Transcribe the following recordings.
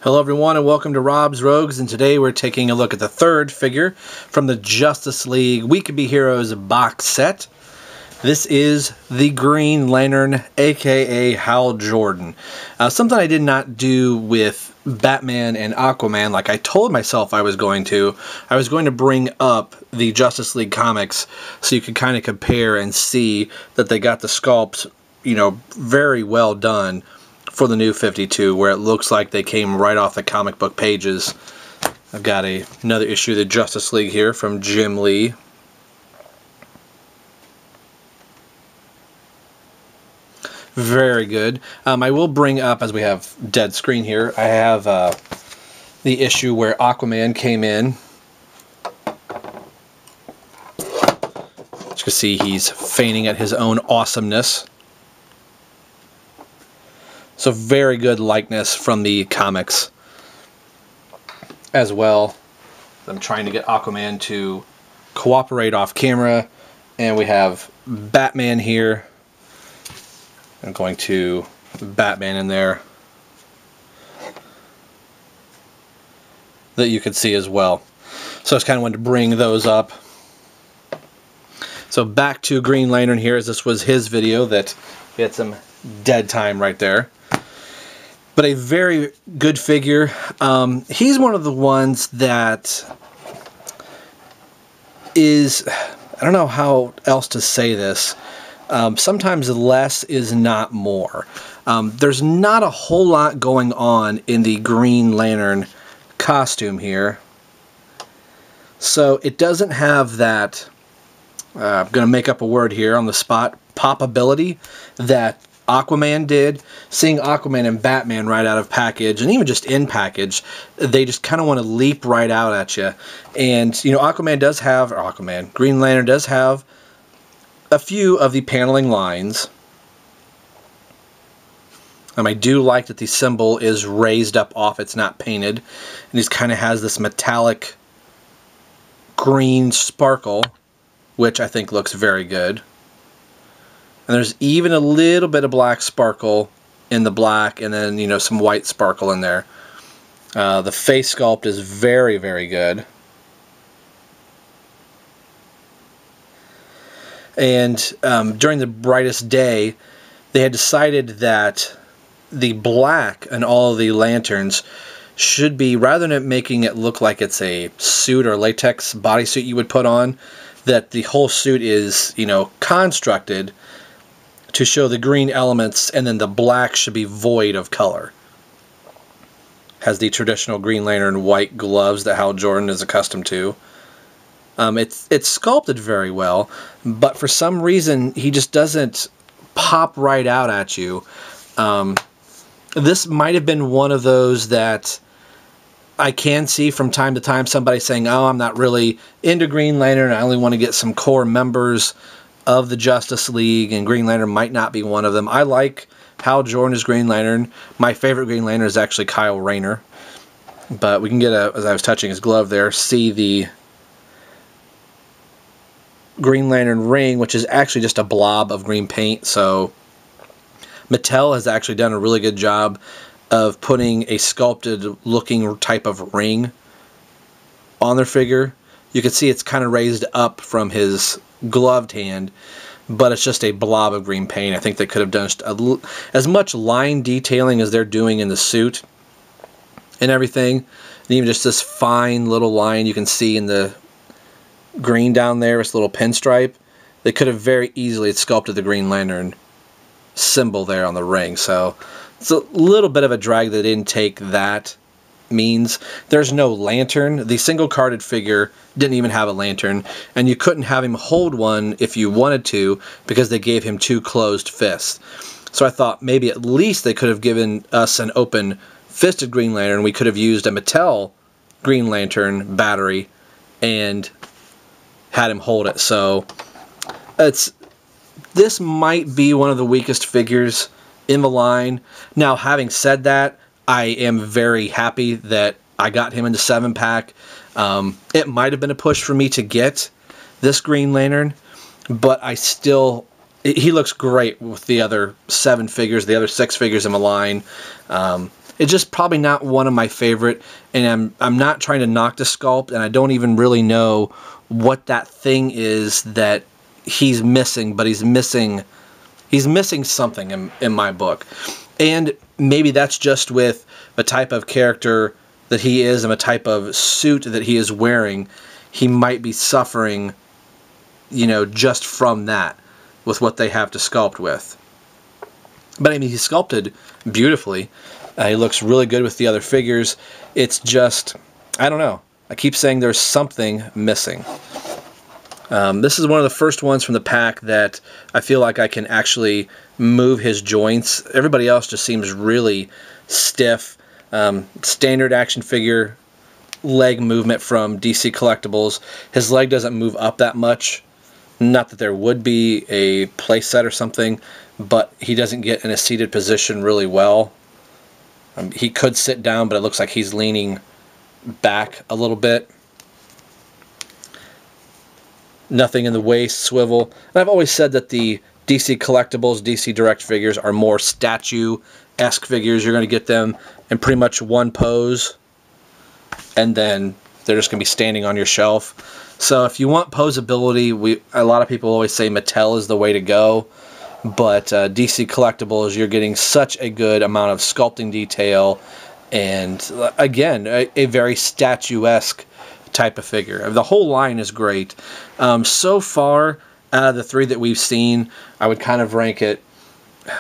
Hello everyone and welcome to Rob's Rogues, and today we're taking a look at the third figure from the Justice League We Could Be Heroes box set. This is the Green Lantern, aka Hal Jordan. Something I did not do with Batman and Aquaman like I told myself I was going to. I was going to bring up the Justice League comics so you could kind of compare and see that they got the sculpt, very well done for the new 52, where it looks like they came right off the comic book pages. I've got another issue of the Justice League here from Jim Lee. Very good. I will bring up, as we have dead screen here, I have the issue where Aquaman came in. As you can see, he's feigning at his own awesomeness. So very good likeness from the comics as well. I'm trying to get Aquaman to cooperate off camera. And we have Batman here. I'm going to Batman in there that you can see as well. So I just kind of wanted to bring those up. So back to Green Lantern here, as this was his video that we had some dead time right there. But a very good figure. He's one of the ones that is, I don't know how else to say this. Sometimes less is not more. There's not a whole lot going on in the Green Lantern costume here. So it doesn't have that, I'm going to make up a word here on the spot, popability that Aquaman did. Seeing Aquaman and Batman right out of package, and even just in package, they just kind of want to leap right out at you. And, Aquaman does have, or Green Lantern does have a few of the paneling lines. I do like that the symbol is raised up off, it's not painted. And he kind of has this metallic green sparkle, which I think looks very good. And there's even a little bit of black sparkle in the black, and then, some white sparkle in there. The face sculpt is very, very good. And during the brightest day, they had decided that the black in all of the lanterns should be, rather than making it look like it's a suit or latex bodysuit you would put on, that the whole suit is, constructed to show the green elements, and then the black should be void of color. Has the traditional Green Lantern white gloves that Hal Jordan is accustomed to. It's sculpted very well, but for some reason he just doesn't pop right out at you. This might have been one of those that I can see from time to time somebody saying, oh, I'm not really into Green Lantern, I only want to get some core members of the Justice League, and Green Lantern might not be one of them. I like Hal Jordan as Green Lantern. My favorite Green Lantern is actually Kyle Rayner. But we can get, as I was touching his glove there, see the Green Lantern ring, which is actually just a blob of green paint. So Mattel has actually done a really good job of putting a sculpted looking type of ring on their figure. You can see it's kind of raised up from his gloved hand, but it's just a blob of green paint. I think they could have done just as much line detailing as they're doing in the suit and everything. And even just this fine little line you can see in the green down there, this little pinstripe. They could have very easily sculpted the Green Lantern symbol there on the ring. So it's a little bit of a drag that they didn't take that means. There's no lantern. The single carded figure didn't even have a lantern, and you couldn't have him hold one if you wanted to because they gave him two closed fists. So I thought maybe at least they could have given us an open fisted Green Lantern. We could have used a Mattel Green Lantern battery and had him hold it. So this might be one of the weakest figures in the line. Now, having said that, I am very happy that I got him into 7-pack. It might have been a push for me to get this Green Lantern, but he looks great with the other 7 figures, the other 6 figures in the line. It's just probably not one of my favorite, and I'm not trying to knock the sculpt, and I don't even really know what that thing is that he's missing, but he's missing something in my book. And maybe that's just with the type of character that he is and the type of suit that he is wearing. He might be suffering, you know, just from that, with what they have to sculpt with. But I mean, he's sculpted beautifully. He looks really good with the other figures. It's just, I don't know. I keep saying there's something missing. This is one of the first ones from the pack that I feel like I can actually move his joints. Everybody else just seems really stiff. Standard action figure leg movement from DC Collectibles. His leg doesn't move up that much. Not that there would be a playset or something, but he doesn't get in a seated position really well. He could sit down, but it looks like he's leaning back a little bit. Nothing in the waist, swivel. And I've always said that the DC Collectibles, DC Direct figures are more statue-esque figures. You're going to get them in pretty much one pose, and then they're just going to be standing on your shelf. So if you want posability, a lot of people always say Mattel is the way to go. But DC Collectibles, you're getting such a good amount of sculpting detail, and again, a very statuesque type of figure. The whole line is great. So far, out of the three that we've seen, I would kind of rank it,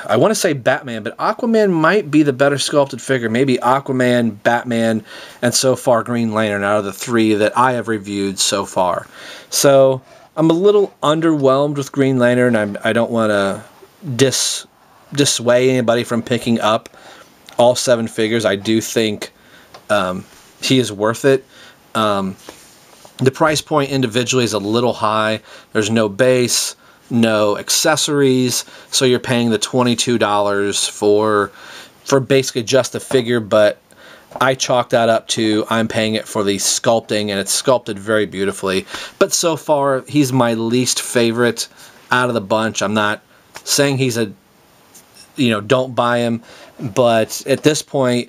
I want to say Batman, but Aquaman might be the better sculpted figure. Maybe Aquaman, Batman, and so far Green Lantern out of the three that I have reviewed so far. So I'm a little underwhelmed with Green Lantern. I don't want to dissuade anybody from picking up all 7 figures. I do think he is worth it. The price point individually is a little high. There's no base, no accessories, so you're paying the $22 for basically just the figure, but I chalk that up to I'm paying it for the sculpting, and it's sculpted very beautifully. But so far, he's my least favorite out of the bunch. I'm not saying he's a, you know, don't buy him, but at this point,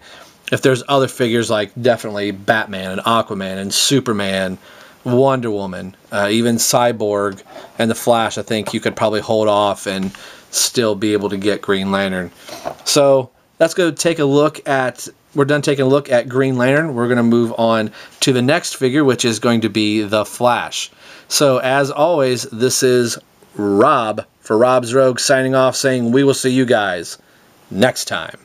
if there's other figures like definitely Batman and Aquaman and Superman, Wonder Woman, even Cyborg and the Flash, I think you could probably hold off and still be able to get Green Lantern. So let's go take a look at, we're done taking a look at Green Lantern. We're going to move on to the next figure, which is going to be the Flash. So as always, this is Rob for Rob's Rogue signing off, saying we will see you guys next time.